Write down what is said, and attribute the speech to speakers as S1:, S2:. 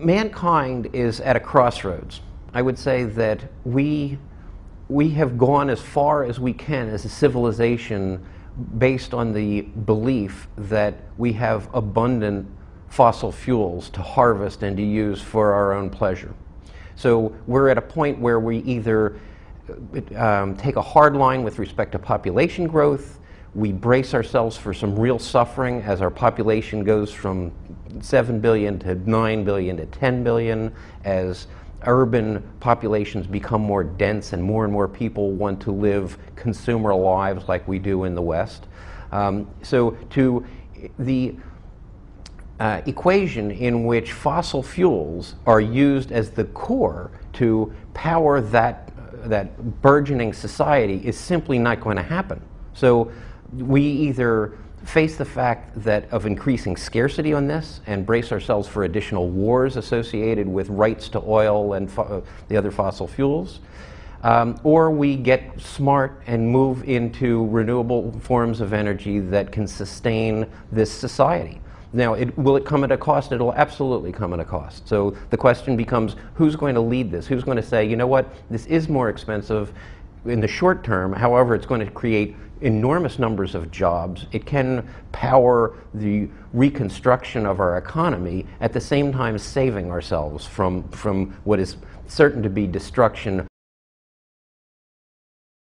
S1: mankind is at a crossroads. I would say that we have gone as far as we can as a civilization based on the belief that we have abundant fossil fuels to harvest and to use for our own pleasure. So we're at a point where we either take a hard line with respect to population growth, we brace ourselves for some real suffering as our population goes from 7 billion to 9 billion to 10 billion, as urban populations become more dense and more people want to live consumer lives like we do in the West. So to the equation in which fossil fuels are used as the core to power that burgeoning society is simply not going to happen. So we either face the fact that of increasing scarcity on this and brace ourselves for additional wars associated with rights to oil and the other fossil fuels, or we get smart and move into renewable forms of energy that can sustain this society. Now, will it come at a cost? It'll absolutely come at a cost. So the question becomes, who's going to lead this? Who's going to say, you know what, this is more expensive in the short term, however, it's going to create enormous numbers of jobs. It can power the reconstruction of our economy, at the same time saving ourselves from what is certain to be destruction